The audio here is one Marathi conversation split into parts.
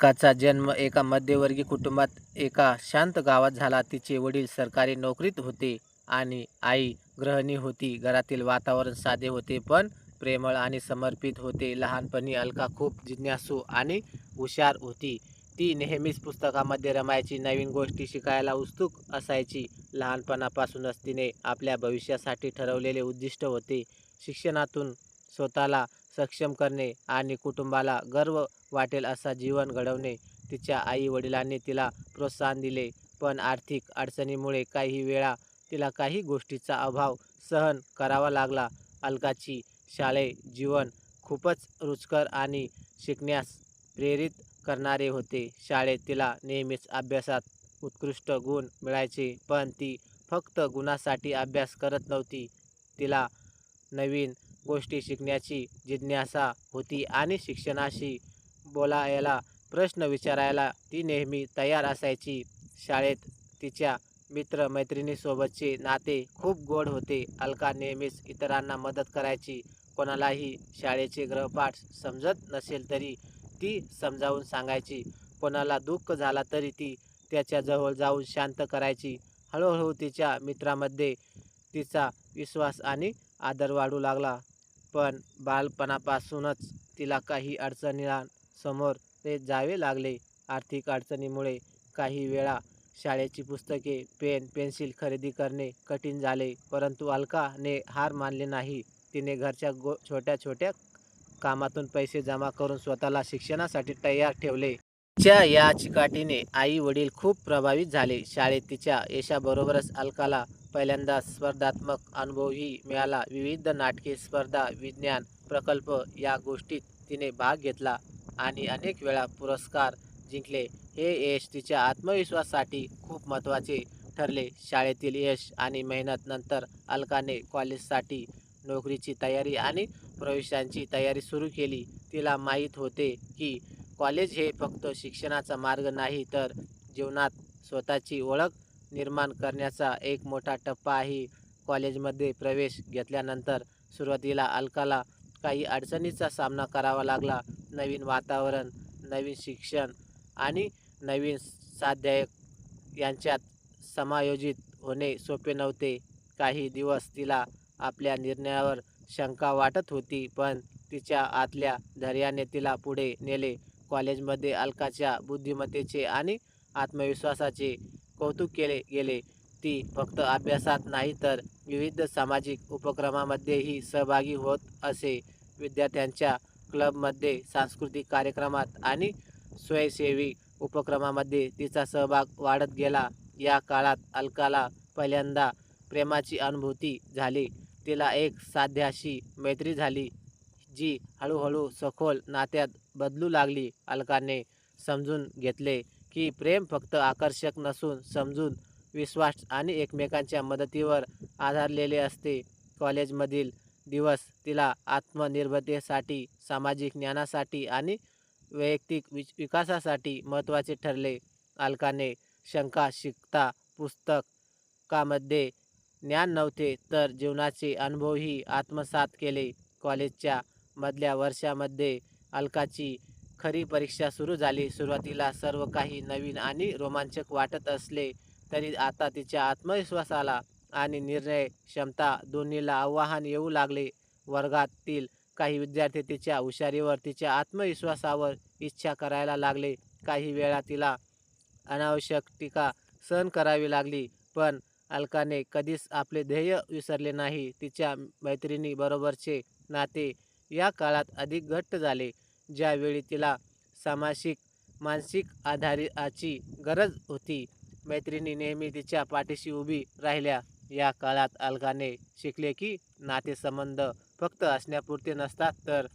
अलकाचा जन्म एका मध्यमवर्गीय कुटुंबात एका शांत गावात झाला. तिचे वडील सरकारी नोकरीत होते आणि आई गृहिणी होती. घरातील वातावरण साधे होते पण प्रेमळ आणि समर्पित होते. लहानपणी अलका खूप जिज्ञासू आणि हुशार होती. ती नेहमीच पुस्तकामध्ये रमायची, नवीन गोष्टी शिकायला उत्सुक असायची. लहानपणापासूनच तिने आपल्या भविष्यासाठी ठरवलेले उद्दिष्ट होते. शिक्षणातून स्वतःला सक्षम करणे आणि कुटुंबाला गर्व वाटेल असा जीवन घडवणे. तिच्या आई-वडिलांनी तिला प्रोत्साहन दिले, पण आर्थिक अडचणीमुळे काही वेळा तिला काही गोष्टींचा अभाव सहन करावा लागला. अलकाची शालेय जीवन खूपच रुचकर आणि शिकण्यास प्रेरित करणारे होते. शाळेत तिला नेहमीच अभ्यासात उत्कृष्ट गुण मिळायचे, पण ती फक्त गुणांसाठी अभ्यास करत नव्हती. तिला नवीन गोष्टी शिकण्याची जिज्ञासा होती आणि शिक्षकांशी बोलायला, प्रश्न विचारायला ती नेहमी तयार असायची. शाळेत तिच्या मित्र-मैत्रिणींसोबतचे नाते खूप गोड होते. अलका नेहमीच इतरांना मदत करायची. कोणालाही शाळेचे गृहपाठ समजत नसेल तरी ती समजावून सांगायची. कोणाला दुःख झाला तरी ती त्याच्याजवळ जाऊन शांत करायची. हळूहळू तिच्या मित्रांमध्ये तिचा विश्वास आणि आदर वाढू लागला. पण बालपणापासूनच तिला काही अडचणींसमोर जावे लागले. आर्थिक अडचणीमुळे काही वेळा शाळेची पुस्तके, पेन, पेन्सिल खरेदी करणे कठीण झाले. परंतु अलकाने हार मानली नाही. तिने घरच्या छोट्या-छोट्या कामातून पैसे जमा करून स्वतःला शिक्षणासाठी तयार ठेवले. तिच्या या चिकाटीने आई-वडील खूप प्रभावित झाले. शाळेत तिच्या यशाबरोबरच अलकाला पहिल्यांदा स्पर्धात्मक अनुभवही मिळाला. विविध नाटके स्पर्धा, विज्ञान प्रकल्प या गोष्टीत तिने भाग घेतला आणि अनेक वेळा पुरस्कार जिंकले. हे यश तिच्या आत्मविश्वासासाठी खूप महत्त्वाचे ठरले. शाळेतील यश आणि मेहनत नंतर अलकाने कॉलेजसाठी नोकरीची तयारी आणि प्रवेशाची तयारी सुरू केली. तिला माहीत होते की कॉलेज हे फक्त शिक्षणाचा मार्ग नाही, तर जीवनात स्वतःची ओळख निर्माण करण्याचा एक मोठा टप्पा आहे. कॉलेजमध्ये प्रवेश घेतल्यानंतर सुरुवातीला अलकाला काही अडचणींचा सामना करावा लागला. नवीन वातावरण, नवीन शिक्षण आणि नवीन स्वाध्याय यांच्यात समायोजित होणे सोपे नव्हते. काही दिवस तिला आपल्या निर्णयावर शंका वाटत होती, पण तिच्या आतल्या धैर्याने तिला पुढे नेले. कॉलेजमध्ये अलकाच्या बुद्धिमत्तेचे आणि आत्मविश्वासाचे कौतुक केले गेले. ती फक्त अभ्यासात नाही तर विविध सामाजिक उपक्रमांमध्येही सहभागी होत असे. विद्यार्थ्यांच्या क्लबमध्ये, सांस्कृतिक कार्यक्रमात आणि स्वयंसेवी उपक्रमांमध्ये तिचा सहभाग वाढत गेला. या काळात अलकाला पहिल्यांदा प्रेमाची अनुभूती झाली. तिला एक साध्याशी मैत्री झाली, जी हळूहळू सखोल नात्यात बदलू लागली. अलकाने समजून घेतले की प्रेम फक्त आकर्षक नसून समजून, विश्वास आणि एकमेकांच्या मदतीवर आधारलेले असते. कॉलेजमधील दिवस तिला आत्मनिर्भरतेसाठी, सामाजिक ज्ञानासाठी आणि वैयक्तिक विकासासाठी महत्त्वाचे ठरले. अलकाने शंका शिकता पुस्तकामध्ये ज्ञान नव्हते, तर जीवनाचे अनुभवही आत्मसात केले. कॉलेजच्या मधल्या वर्षामध्ये अलकाची खरी परीक्षा सुरू झाली. सुरुवातीला सर्व काही नवीन आणि रोमांचक वाटत असले तरी आता तिच्या आत्मविश्वासाला आणि निर्णय क्षमता दोन्हीला आव्हान येऊ लागले. वर्गातील काही विद्यार्थी तिच्या हुशारीवर, तिच्या आत्मविश्वासावर इच्छा करायला लागले. काही वेळा तिला अनावश्यक टीका सहन करावी लागली, पण अलकाने कधीच आपले ध्येय विसरले नाही. तिच्या मैत्रिणींबरोबरचे नाते या काळात अधिक घट्ट झाले. ज्यावेळी तिला सामाजिक, मानसिक आधाराची गरज होती, मैत्रिणी नेहमी तिच्या पाठीशी उभी राहिल्या. या काळात अलकाने शिकले की नातेसंबंध फक्त असण्यापुरते नसतात, तर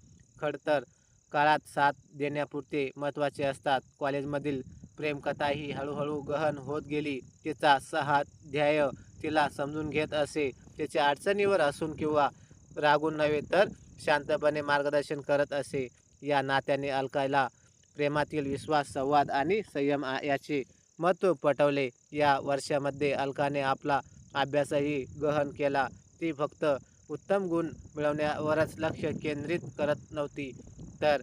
खडतर काळात साथ देण्यापुरते महत्त्वाचे असतात. कॉलेजमधील प्रेमकथाही हळूहळू गहन होत गेली. तिचा स्वाध्याय तिला समजून घेत असे. तिच्या अडचणीवर हसून किंवा रागून नव्हे, तर शांतपणे मार्गदर्शन करत असे. या नात्याने अलकाला प्रेमातील विश्वास, संवाद आणि संयम याचे महत्त्व पटवले. या वर्षामध्ये अलकाने आपला अभ्यासही गहन केला. ती फक्त उत्तम गुण मिळवण्यावरच लक्ष केंद्रित करत नव्हती, तर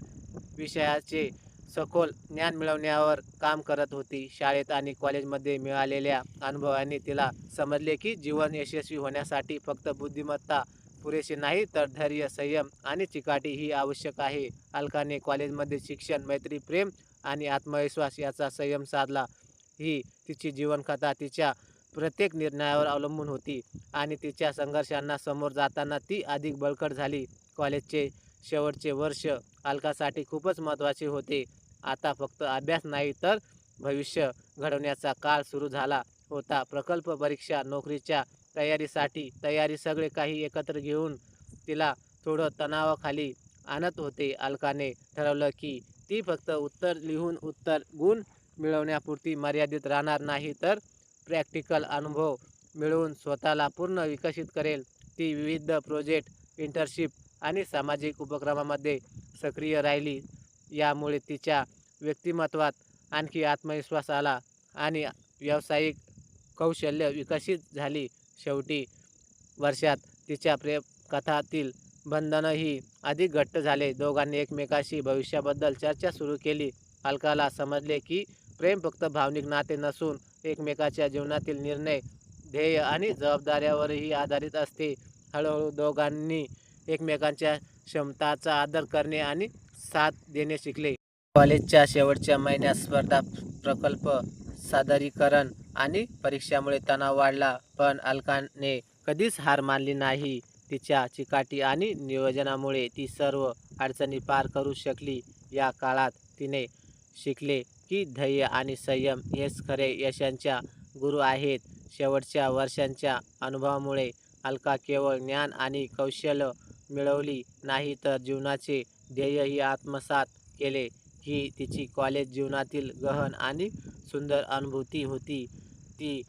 विषयाचे सखोल ज्ञान मिळवण्यावर काम करत होती. शाळेत आणि कॉलेजमध्ये मिळालेल्या अनुभवाने तिला समजले की जीवन यशस्वी होण्यासाठी फक्त बुद्धिमत्ता पुरेसे नाही, तर धैर्य, संयम आणि चिकाटी ही आवश्यक आहे. अलकाने कॉलेजमध्ये शिक्षण, मैत्री, प्रेम आणि आत्मविश्वास याचा संयम साधला. ही तिची जीवनकथा तिच्या प्रत्येक निर्णयावर अवलंबून होती आणि तिच्या संघर्षांना समोर जाताना ती अधिक बळकट झाली. कॉलेजचे शेवटचे वर्ष अलकासाठी खूपच महत्त्वाचे होते. आता फक्त अभ्यास नाही, तर भविष्य घडवण्याचा काळ सुरू झाला होता. प्रकल्प, परीक्षा, नोकरीच्या तयारी सगळे काही एकत्र घेऊन तिला थोडं तणावाखाली आणत होते. अलकाने ठरवलं की ती फक्त उत्तर लिहून उत्तर गुण मिळवण्यापुरती मर्यादित राहणार नाही, तर प्रॅक्टिकल अनुभव मिळवून स्वतःला पूर्ण विकसित करेल. ती विविध प्रोजेक्ट, इंटर्नशिप आणि सामाजिक उपक्रमामध्ये सक्रिय राहिली. यामुळे तिच्या व्यक्तिमत्वात आणखी आत्मविश्वास आला आणि व्यावसायिक कौशल्य विकसित झाली. शेवटी वर्षात तिच्या प्रेमकथातील बंधनही अधिक घट्ट झाले. दोघांनी एकमेकाशी भविष्याबद्दल चर्चा सुरू केली. अलकाला समजले की प्रेम फक्त भावनिक नाते नसून एकमेकाच्या जीवनातील निर्णय, ध्येय आणि जबाबदाऱ्यावरही आधारित असते. हळूहळू दोघांनी एकमेकांच्या क्षमतांचा आदर करणे आणि साथ देणे शिकले. कॉलेजच्या शेवटच्या महिन्यात स्पर्धा, प्रकल्प, सादरीकरण आणि परीक्षामुळे तणाव वाढला, पण अलकाने कधीच हार मानली नाही. तिच्या चिकाटी आणि नियोजनामुळे ती सर्व अडचणी पार करू शकली. या काळात तिने शिकले की धैर्य आणि संयम हेच खरे यशाच्या गुरु आहेत. शेवटच्या वर्षांच्या अनुभवामुळे अलका केवळ ज्ञान आणि कौशल्य मिळवली नाही, तर जीवनाचे ध्येयही आत्मसात केले. ही तिची कॉलेज जीवनातील गहन आणि सुंदर अनुभूती होती. ती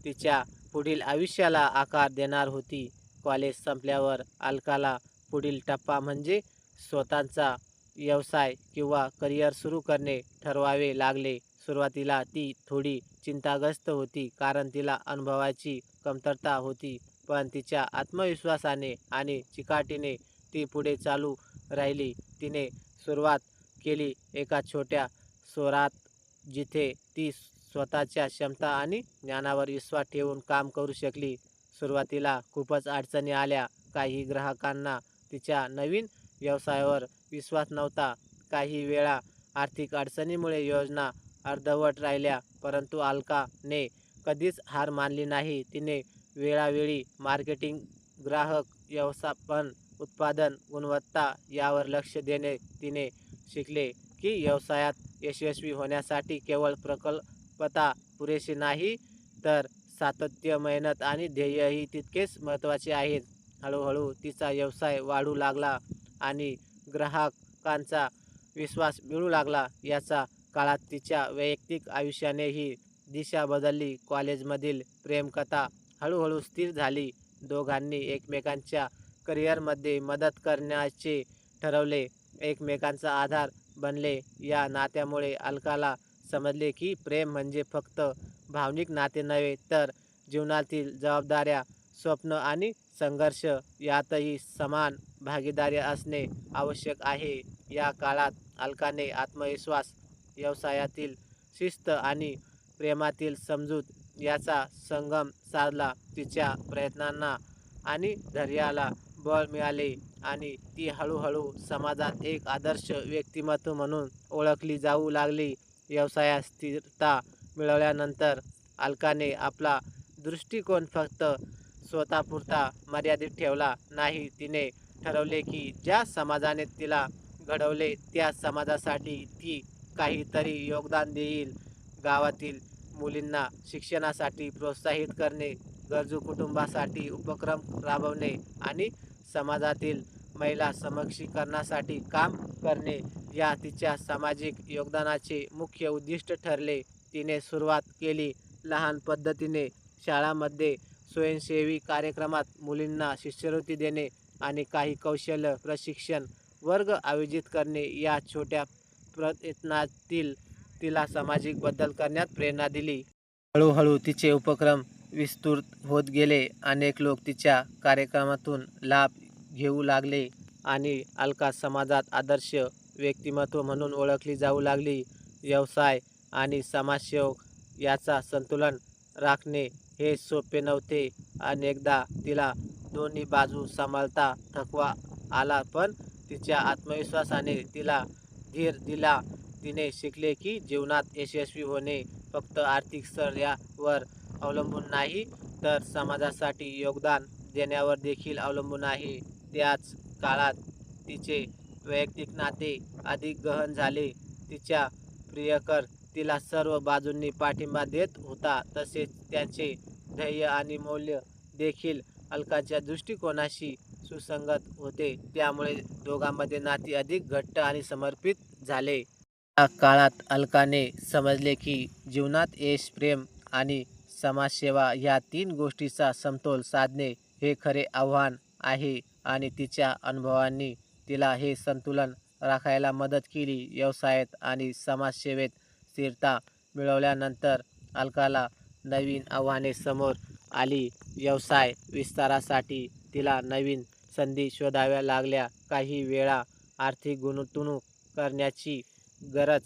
तिच्या पुढील आयुष्याला आकार देणार होती. कॉलेज संपल्यावर अलकाला पुढील टप्पा म्हणजे स्वतःचा व्यवसाय किंवा करिअर सुरू करणे ठरवावे लागले. सुरुवातीला ती थोडी चिंताग्रस्त होती, कारण तिला अनुभवाची कमतरता होती. पण तिच्या आत्मविश्वासाने आणि चिकाटीने ती पुढे चालू राहिली. तिने सुरुवात केली एका छोट्या शहरात, जिथे ती स्वतःच्या क्षमता आणि ज्ञानावर विश्वास ठेवून काम करू शकली. सुरुवातीला खूपच अडचणी आल्या. काही ग्राहकांना तिच्या नवीन व्यवसायावर विश्वास नव्हता. काही वेळा आर्थिक अडचणीमुळे योजना अर्धवट राहिल्या. परंतु अलकाने कधीच हार मानली नाही. तिने वेळोवेळी मार्केटिंग, ग्राहक व्यवस्थापन, उत्पादन गुणवत्ता यावर लक्ष देणे तिने शिकले की व्यवसायात यशस्वी होण्यासाठी केवळ प्रकल्पता पुरेसे नाही, तर सातत्य, मेहनत आणि ध्येयही तितकेच महत्त्वाचे आहेत. हळूहळू तिचा व्यवसाय वाढू लागला आणि ग्राहकांचा विश्वास मिळू लागला. याचा काळात तिच्या वैयक्तिक आयुष्यानेही दिशा बदलली. कॉलेजमधील प्रेमकथा हळूहळू स्थिर झाली. दोघांनी एकमेकांच्या करिअरमध्ये मदत करण्याचे ठरवले, एकमेकांचा आधार बनले. या नात्यामुळे अलकाला समजले की प्रेम म्हणजे फक्त भावनिक नाते नव्हे, तर जीवनातील जबाबदाऱ्या, स्वप्न आणि संघर्ष यातही समान भागीदारी असणे आवश्यक आहे. या काळात अलकाने आत्मविश्वास, व्यवसायातील शिस्त आणि प्रेमातील समजूत याचा संगम साधला. तिच्या प्रयत्नांना आणि धैर्याला बळ मिळाले आणि ती हळूहळू समाजात एक आदर्श व्यक्तिमत्व म्हणून ओळखली जाऊ लागली. व्यवसायात स्थिरता मिळवल्यानंतर अलकाने आपला दृष्टिकोन फक्त स्वतःपुरता मर्यादित ठेवला नाही. तिने ठरवले की ज्या समाजाने तिला घडवले त्या समाजासाठी ती काहीतरी योगदान देईल. गावातील मुलींना शिक्षणासाठी प्रोत्साहित करणे, गरजू कुटुंबासाठी उपक्रम राबवणे आणि समाजातील महिला सक्षमीकरणासाठी काम करणे या तिच्या सामाजिक योगदानाचे मुख्य उद्दिष्ट ठरले. तिने सुरुवात केली लहान पद्धतीने. शाळांमध्ये स्वयंसेवी कार्यक्रमात मुलींना शिष्यवृत्ती देणे आणि काही कौशल्य प्रशिक्षण वर्ग आयोजित करणे. या छोट्या प्रयत्नातील तिला सामाजिक बदल करण्यात प्रेरणा दिली. हळूहळू तिचे उपक्रम विस्तृत होत गेले. अनेक लोक तिच्या कार्यक्रमातून लाभ घेऊ लागले आणि अलका समाजात आदर्श व्यक्तिमत्व म्हणून ओळखली जाऊ लागली. व्यवसाय आणि समाजसेवक याचा संतुलन राखणे हे सोपे नव्हते. अनेकदा तिला दोन्ही बाजू सांभाळता थकवा आला, पण तिच्या आत्मविश्वासाने तिला धीर दिला. तिने शिकले की जीवनात यशस्वी होणे फक्त आर्थिक स्तरावर अवलंबून नाही, तर समाजासाठी योगदान देण्यावर देखील अवलंबून आहे. त्याच काळात तिचे वैयक्तिक नाते अधिक गहन झाले. तिच्या प्रियकर तिला सर्व बाजूंनी पाठिंबा देत होता, तसेच त्यांचे ध्येय आणि मूल्य देखील अलकाच्या दृष्टिकोनाशी सुसंगत होते. त्यामुळे दोघांमध्ये नाती अधिक घट्ट आणि समर्पित झाले. या काळात अलकाने समजले की जीवनात यश, प्रेम आणि समाजसेवा या 3 गोष्टींचा समतोल साधणे हे खरे आव्हान आहे, आणि तिच्या अनुभवांनी तिला हे संतुलन राखायला मदत केली. व्यवसायात आणि समाजसेवेत स्थिरता मिळवल्यानंतर अलकाला नवीन आव्हाने समोर आली. व्यवसाय विस्तारासाठी तिला नवीन संधी शोधाव्या लागल्या. काही वेळा आर्थिक गुंतवणूक करण्याची गरज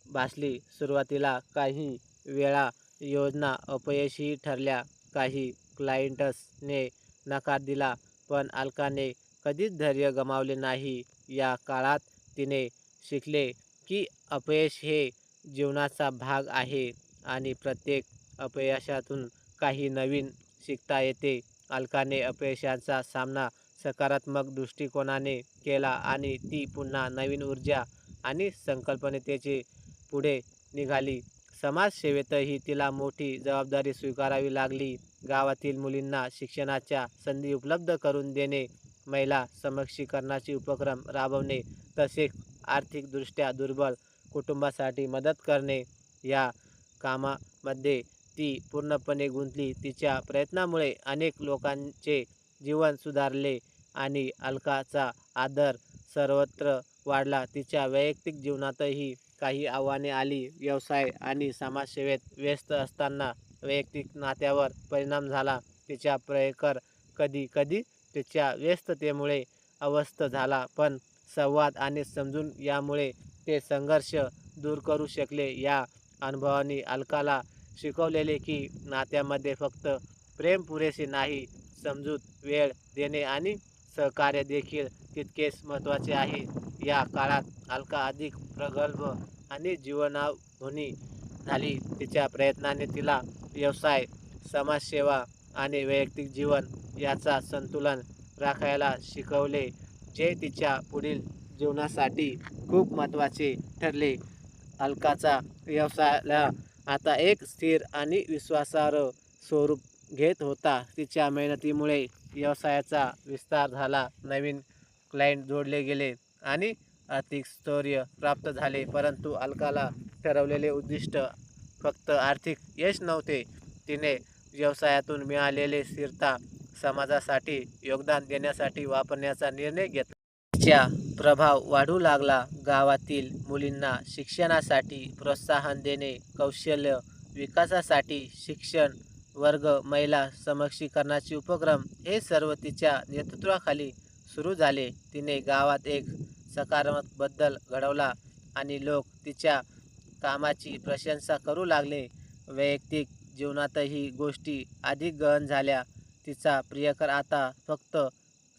भासली. सुरुवातीला काही वेळा योजना अपयशी ठरल्या. काही क्लायंट्सने नकार दिला, पण अलकाने कधीच धैर्य गमावले नाही. या काळात तिने शिकले की अपयश हे जीवनाचा भाग आहे आणि प्रत्येक अपयशातून काही नवीन शिकता येते. अलकाने अपयशाचा सामना सकारात्मक दृष्टिकोनाने केला आणि ती पुन्हा नवीन ऊर्जा आणि संकल्पनेचे पुढे निघाली. समाजसेवेतही तिला मोठी जबाबदारी स्वीकारावी लागली. गावातील मुलींना शिक्षणाच्या संधी उपलब्ध करून देणे, महिला सक्षमीकरणाचे उपक्रम राबवणे, तसेच आर्थिकदृष्ट्या दुर्बल कुटुंबासाठी मदत करणे या कामामध्ये ती पूर्णपणे गुंतली. तिच्या प्रयत्नामुळे अनेक लोकांचे जीवन सुधारले आणि अलकाचा आदर सर्वत्र वाढला. तिच्या वैयक्तिक जीवनातही काही आव्हाने आली. व्यवसाय आणि समाजसेवेत व्यस्त असताना वैयक्तिक नात्यावर परिणाम झाला. तिच्या प्रियकर कधी-कधी तिच्या व्यस्ततेमुळे अस्वस्थ झाला, पण संवाद आणि समजून यामुळे ते संघर्ष दूर करू शकले. या अनुभवांनी अलकाला शिकवले की नात्यामध्ये फक्त प्रेम पुरेसे नाही, समजूत, वेळ देणे आणि सहकार्य देखील तितकेच महत्त्वाचे आहे. या काळात अलका अधिक प्रगल्भ आणि जीवनाधुनी झाली. तिच्या प्रयत्नाने तिला व्यवसाय, समाजसेवा आणि वैयक्तिक जीवन याचा संतुलन राखायला शिकवले, जे तिच्या पुढील जीवनासाठी खूप महत्त्वाचे ठरले. अलकाचा व्यवसायाला आता एक स्थिर आणि विश्वासार्ह स्वरूप घेत होता. तिच्या मेहनतीमुळे व्यवसायाचा विस्तार झाला, नवीन क्लायंट जोडले गेले आणि आर्थिक स्थैर्य प्राप्त झाले. परंतु अलकाला ठरवलेले उद्दिष्ट फक्त आर्थिक यश नव्हते. तिने व्यवसायातून मिळालेली स्थिरता समाजासाठी योगदान देण्यासाठी वापरण्याचा निर्णय घेतला. तिचा प्रभाव वाढू लागला. गावातील मुलींना शिक्षणासाठी प्रोत्साहन देणे, कौशल्य विकासासाठी शिक्षण वर्ग, महिला सक्षमीकरणाचे उपक्रम हे सर्व तिच्या नेतृत्वाखाली सुरू झाले. तिने गावात एक सकारात्मक बदल घडवला आणि लोक तिच्या कामाची प्रशंसा करू लागले. वैयक्तिक जीवनातही गोष्टी अधिक गहन झाल्या. तिचा प्रियकर आता फक्त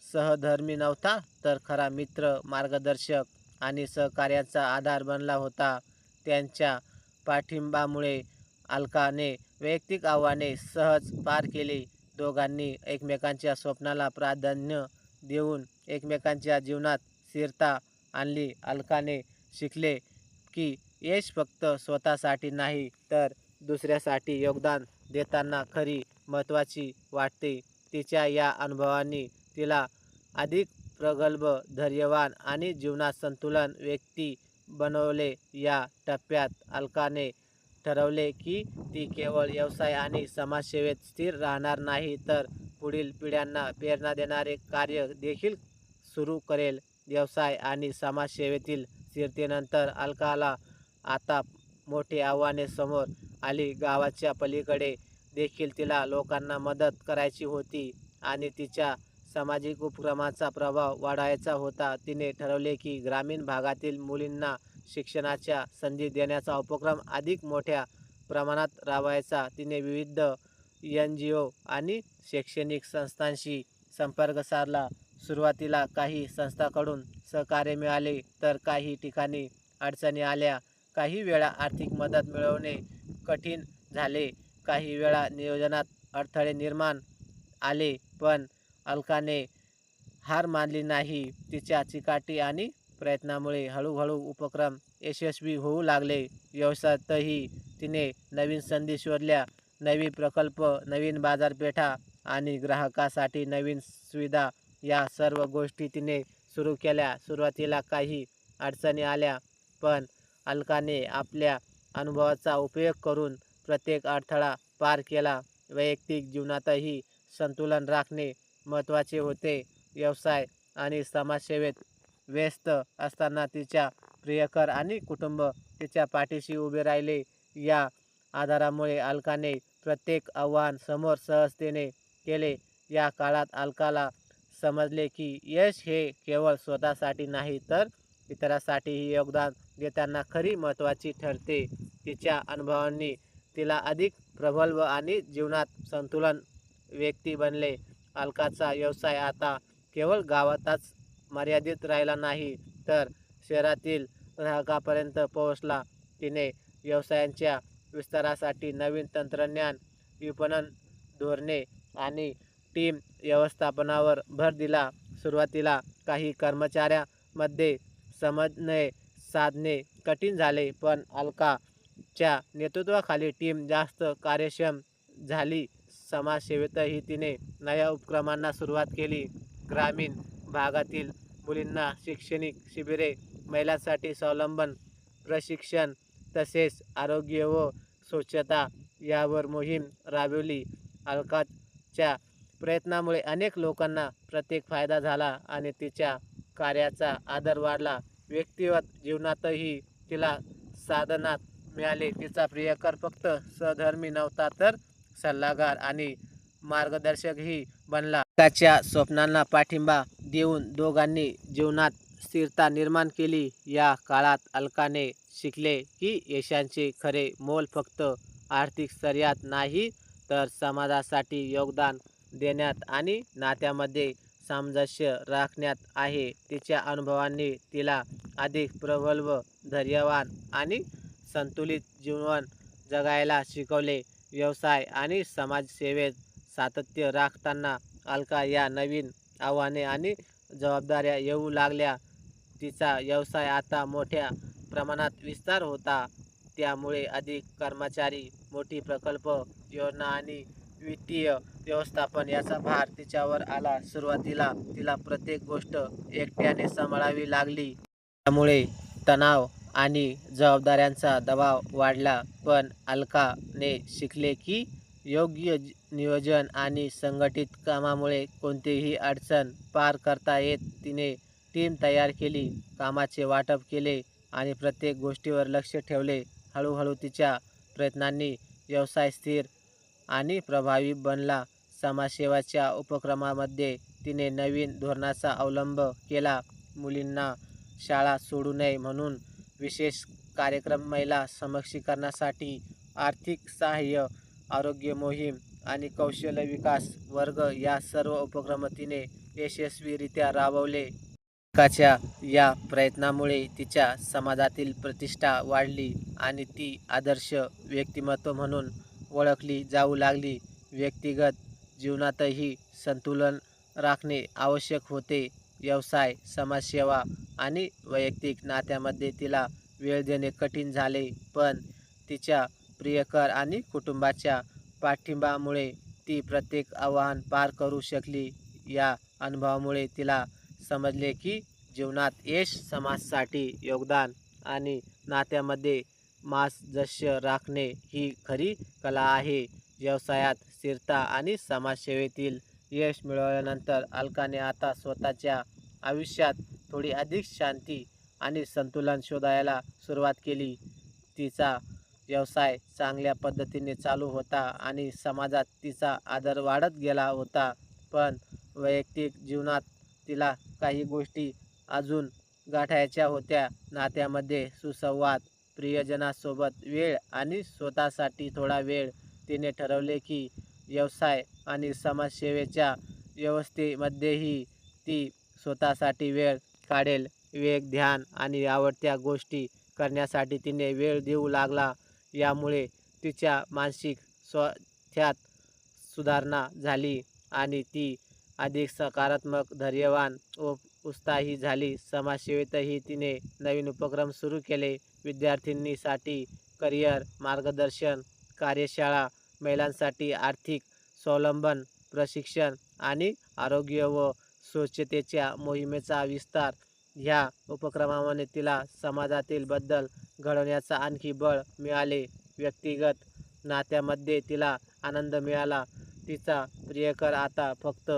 सहधर्मी नव्हता, तर खरा मित्र, मार्गदर्शक आणि सहकार्याचा आधार बनला होता. त्यांच्या पाठिंब्यामुळे अलकाने वैयक्तिक आव्हाने सहज पार केली. दोघांनी एकमेकांच्या स्वप्नाला प्राधान्य देऊन एकमेकांच्या जीवनात स्थिरता आणली. अलकाने शिकले की यश फक्त स्वतःसाठी नाही, तर दुसऱ्यासाठी योगदान देताना खरी महत्त्वाची वाटते. तिच्या या अनुभवांनी तिला अधिक प्रगल्भ, धैर्यवान आणि जीवनात संतुलन व्यक्ती बनवले. या टप्प्यात अलकाने ठरवले की ती केवळ व्यवसाय आणि समाजसेवेत स्थिर राहणार नाही, तर पुढील पिढ्यांना प्रेरणा देणारे कार्य देखील सुरू करेल. व्यवसाय आणि समाजसेवेतील स्थिरतेनंतर अलकाला आता मोठी आव्हाने समोर आली. गावाच्या पलीकडे देखील तिला लोकांना मदत करायची होती आणि तिच्या सामाजिक उपक्रमाचा प्रभाव वाढवायचा होता. तिने ठरवले की ग्रामीण भागातील मुलींना शिक्षणाच्या संधी देण्याचा उपक्रम अधिक मोठ्या प्रमाणात राबवायचा. तिने विविध NGO आणि शैक्षणिक संस्थांशी संपर्क साधला. सुरुवातीला काही संस्थांकडून सहकार्य मिळाले, तर काही ठिकाणी अडचणी आल्या. काही वेळा आर्थिक मदत मिळवणे कठीण झाले. काही वेळा नियोजनात अडथळे निर्माण आले, पण अलकाने हार मानली नाही. तिच्या चिकाटी आणि प्रयत्नामुळे हळूहळू उपक्रम यशस्वी होऊ लागले. व्यवसायातही तिने नवीन संधी शोधल्या. नवीन प्रकल्प, नवीन बाजारपेठा आणि ग्राहकासाठी नवीन सुविधा या सर्व गोष्टी तिने सुरू केल्या. सुरुवातीला काही अडचणी आल्या, पण अलकाने आपल्या अनुभवाचा उपयोग करून प्रत्येक अडथळा पार केला. वैयक्तिक जीवनातही संतुलन राखणे महत्त्वाचे होते. व्यवसाय आणि समाजसेवेत व्यस्त असताना तिच्या प्रियकर आणि कुटुंब तिच्या पाठीशी उभे राहिले. या आधारामुळे अलकाने प्रत्येक आव्हान समोर सहजतेने केले. या काळात अलकाला समजले की यश हे केवळ स्वतःसाठी नाही, तर इतरांसाठीही योगदान देताना खरी महत्त्वाची ठरते. तिच्या अनुभवांनी तिला अधिक प्रबळ आणि जीवनात संतुलन व्यक्ती बनले. अलकाचा व्यवसाय आता केवळ गावातच मर्यादित राहिला नाही, तर शहरातील ग्राहकांपर्यंत पोहोचला. तिने व्यवसायाच्या विस्तारासाठी नवीन तंत्रज्ञान, विपणन धोरणे आणि टीम व्यवस्थापनावर भर दिला. सुरुवातीला काही कर्मचाऱ्यांमध्ये समन्वय साधणे कठीण झाले, पण अलकाच्या नेतृत्वाखाली टीम जास्त कार्यक्षम झाली. समाजसेवेतही तिने नव्या उपक्रमांना सुरुवात केली. ग्रामीण भागातील मुलींना शैक्षणिक शिबिरे, महिलांसाठी स्वावलंबन प्रशिक्षण, तसेच आरोग्य व स्वच्छता यावर मोहीम राबवली. अलकाच्या प्रयत्नामुळे अनेक लोकांना प्रत्येक फायदा झाला आणि तिच्या कार्याचा आदर वाढला. व्यक्तिगत जीवनातही तिला साधनात मिळाले. तिचा प्रियकर फक्त सहधर्मी नव्हता, तर सल्लागार आणि मार्गदर्शकही बनला. अलकाच्या स्वप्नांना पाठिंबा देऊन दोघांनी जीवनात स्थिरता निर्माण केली. या काळात अलकाने शिकले की यशाचे खरे मोल फक्त आर्थिक स्थैर्यात नाही, तर समाजासाठी योगदान देण्यात आणि नात्यामध्ये सामंजस्य राखण्यात आहे. तिच्या अनुभवांनी तिला अधिक प्रबळ, धैर्यवान आणि संतुलित जीवन जगायला शिकवले. व्यवसाय आणि समाजसेवेत सातत्य राखताना अलका या नवीन आव्हाने आणि जबाबदाऱ्या येऊ लागल्या. तिचा व्यवसाय आता मोठ्या प्रमाणात विस्तार होता. त्यामुळे अधिक कर्मचारी, मोठी प्रकल्प योजना आणि वित्तीय व्यवस्थापन याचा भार तिच्यावर आला. सुरुवातीला तिला प्रत्येक गोष्ट एकट्याने सांभाळावी लागली. त्यामुळे तणाव आणि जबाबदाऱ्यांचा दबाव वाढला. पण अलकाने शिकले की योग्य नियोजन आणि संघटित कामामुळे कोणतीही अडचण पार करता येते. तिने टीम तयार केली, कामाचे वाटप केले आणि प्रत्येक गोष्टीवर लक्ष ठेवले. हळूहळू तिच्या प्रयत्नांनी व्यवसाय स्थिर आणि प्रभावी बनला. समाजसेवेच्या उपक्रमामध्ये तिने नवीन धोरणाचा अवलंब केला. मुलींना शाळा सोडू नये म्हणून विशेष कार्यक्रम, महिला सक्षमीकरणासाठी आर्थिक सहाय्य, आरोग्य मोहीम आणि कौशल्य विकास वर्ग या सर्व उपक्रम तिने यशस्वीरित्या राबवले. अलकाच्या या प्रयत्नामुळे तिच्या समाजातील प्रतिष्ठा वाढली आणि ती आदर्श व्यक्तिमत्व म्हणून ओळखली जाऊ लागली. व्यक्तिगत जीवनातही संतुलन राखणे आवश्यक होते. व्यवसाय, समाजसेवा आणि वैयक्तिक नात्यामध्ये तिला वेळ देणे कठीण झाले, पण तिच्या प्रियकर आणि कुटुंबाच्या पाठिंब्यामुळे ती प्रत्येक आव्हान पार करू शकली. या अनुभवामुळे तिला समजले की जीवनात यश समाजासाठी योगदान आणि नात्यामध्ये सामंजस्य राखणे ही खरी कला आहे. व्यवसायात स्थिरता आणि समाजसेवेतील यश मिळवल्यानंतर अलकाने आता स्वतःच्या आयुष्यात थोडी अधिक शांती आणि संतुलन शोधायला सुरुवात केली. तिचा व्यवसाय चांगल्या पद्धतीने चालू होता आणि समाजात तिचा आदर वाढत गेला होता. पण वैयक्तिक जीवनात तिला काही गोष्टी अजून गाठायच्या होत्या. नात्यामध्ये सुसंवाद, प्रियजनासोबत वेळ आणि स्वतःसाठी थोडा वेळ. तिने ठरवले की व्यवसाय आणि समाजसेवेच्या व्यवस्थेमध्येही ती स्वतःसाठी वेळ काढेल. विवेक, ध्यान आणि आवडत्या गोष्टी करण्यासाठी तिने वेळ देऊ लागला. यामुळे तिच्या मानसिक स्वास्थ्यात सुधारणा झाली आणि ती अधिक सकारात्मक, धैर्यवान व उत्साही झाली. समाजसेवेतही तिने नवीन उपक्रम सुरू केले. विद्यार्थिनींसाठी करिअर मार्गदर्शन कार्यशाळा, महिलांसाठी आर्थिक स्वावलंबन प्रशिक्षण आणि आरोग्य व स्वच्छतेच्या मोहिमेचा विस्तार. ह्या उपक्रमामुळे तिला समाजातील बदल घडवण्याचा आणखी बळ मिळाले. व्यक्तिगत नात्यामध्ये तिला आनंद मिळाला. तिचा प्रियकर आता फक्त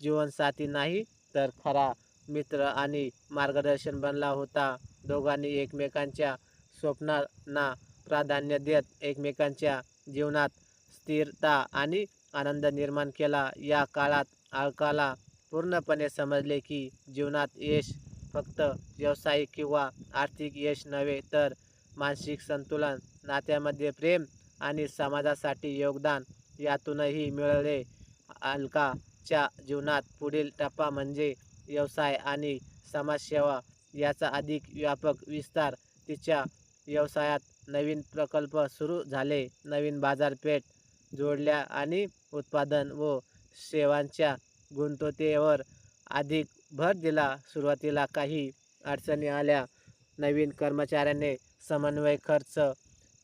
जीवनसाथी नाही तर खरा मित्र आणि मार्गदर्शन बनला होता. दोघांनी एकमेकांच्या स्वप्नांना प्राधान्य देत एकमेकांच्या जीवनात स्थिरता आणि आनंद निर्माण केला. या काळात अलकाला पूर्णपणे समजले की जीवनात यश फक्त व्यावसायिक किंवा आर्थिक यश नव्हे, तर मानसिक संतुलन, नात्यामध्ये प्रेम आणि समाजासाठी योगदान यातूनही मिळाले. अलकाच्या जीवनात पुढील टप्पा म्हणजे व्यवसाय आणि समाजसेवा याचा अधिक व्यापक विस्तार. तिच्या व्यवसायात नवीन प्रकल्प सुरू झाले, नवीन बाजारपेठ जोडल्या आणि उत्पादन व सेवांच्या गुणवत्तेवर अधिक भर दिला. सुरुवातीला काही अडचणी आल्या. नवीन कर्मचाऱ्याने समन्वय, खर्च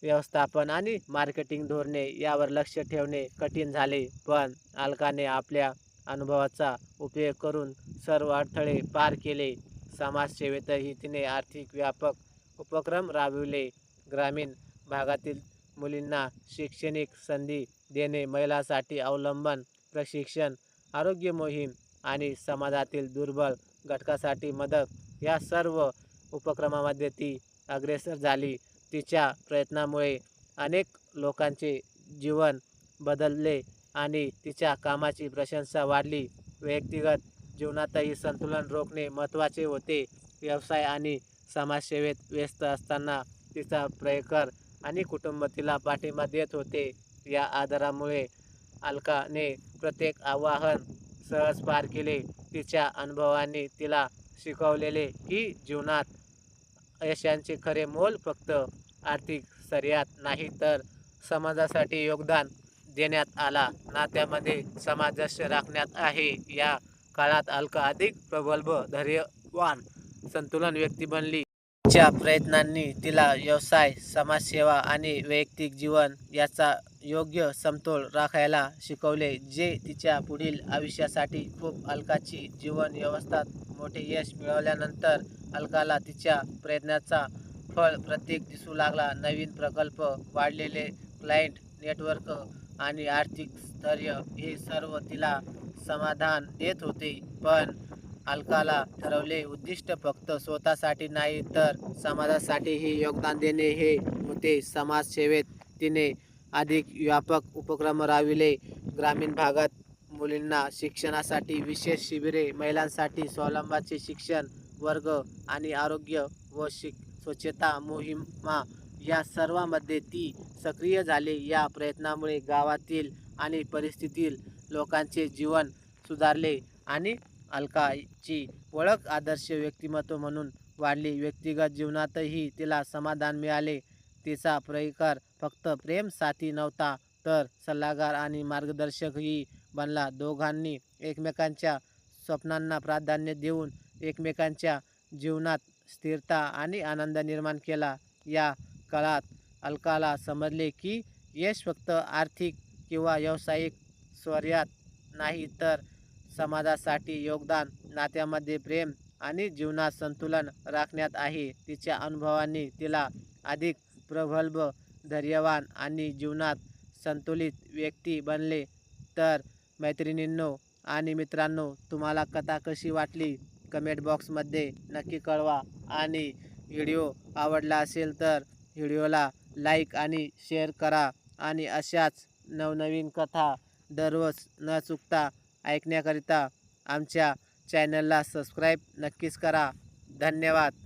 व्यवस्थापन आणि मार्केटिंग धोरणे यावर लक्ष ठेवणे कठीण झाले. पण अलकाने आपल्या अनुभवाचा उपयोग करून सर्व अडथळे पार केले. समाजसेवेतही तिने आर्थिक व्यापक उपक्रम राबविले. ग्रामीण भागातील मुलींना शैक्षणिक संधी देणे, महिलांसाठी अवलंबन प्रशिक्षण, आरोग्य मोहीम आणि समाजातील दुर्बल घटकासाठी मदत या सर्व उपक्रमामध्ये ती अग्रेसर झाली. तिच्या प्रयत्नामुळे अनेक लोकांचे जीवन बदलले आणि तिच्या कामाची प्रशंसा वाढली. व्यक्तिगत जीवनातही संतुलन राखणे महत्त्वाचे होते. व्यवसाय आणि समाजसेवेत व्यस्त असताना तिचा प्रियकर आणि कुटुंब तिला पाठिंबा देत होते. या आधारामुळे अलकाने प्रत्येक आव्हान सहज पार केले. तिच्या अनुभवांनी तिला शिकवलेले की जीवनात यशाचे खरे मोल फक्त आर्थिक श्रेयात नाही, तर समाजासाठी योगदान देण्यात आला, नात्यामध्ये सामंजस्य राखण्यात आहे. या काळात अलका अधिक प्रगल्भ, धैर्यवान, संतुलन व्यक्ती बनली. तिच्या प्रयत्नांनी तिला व्यवसाय, समाजसेवा आणि वैयक्तिक जीवन याचा योग्य समतोल राखायला शिकवले, जे तिच्या पुढील आयुष्यासाठी खूप. अलकाची जीवन व्यवस्थात मोठे यश मिळवल्यानंतर अलकाला तिच्या प्रयत्नांचा फळ प्रत्येक दिसू लागला. नवीन प्रकल्प, वाढलेले क्लायंट नेटवर्क आणि आर्थिक स्थैर्य हे सर्व तिला समाधान देत होते. पण अलकाला ठरवले उद्दिष्ट फक्त स्वतःसाठी नाही, तर समाजासाठीही योगदान देणे हे होते. समाजसेवेत तिने अधिक व्यापक उपक्रम राबविले. ग्रामीण भागात मुलींना शिक्षणासाठी विशेष शिबिरे, महिलांसाठी स्वावलंबनाचे शिक्षण वर्ग आणि आरोग्य व स्वच्छता मोहिमा या सर्वांमध्ये ती सक्रिय झाली. या प्रयत्नामुळे गावातील आणि परिस्थितीतील लोकांचे जीवन सुधारले आणि अलकाची ओळख आदर्श व्यक्तिमत्व म्हणून वाढली. व्यक्तिगत जीवनातही तिला समाधान मिळाले. तिचा प्रियकर फक्त प्रेम साथी नव्हता, तर सल्लागार आणि मार्गदर्शकही बनला. दोघांनी एकमेकांच्या स्वप्नांना प्राधान्य देऊन एकमेकांच्या जीवनात स्थिरता आणि आनंद निर्माण केला. या काळात अलकाला समजले की यश फक्त आर्थिक किंवा व्यावसायिक श्रेयात नाही, तर समाजासाठी योगदान, नात्यामध्ये प्रेम आणि जीवनात संतुलन राखण्यात आहे. तिच्या अनुभवांनी तिला अधिक प्रगल्भ, धैर्यवान आणि जीवनात संतुलित व्यक्ती बनले. तर मैत्रिणींनो आणि मित्रांनो, तुम्हाला कथा कशी वाटली कमेंट बॉक्समध्ये नक्की कळवा. आणि व्हिडिओ आवडला असेल तर व्हिडिओला लाईक आणि शेअर करा. आणि अशाच नवनवीन कथा दररोज न चुकता ऐकण्याकरिता आमच्या चॅनलला सबस्क्राईब नक्कीच करा. धन्यवाद.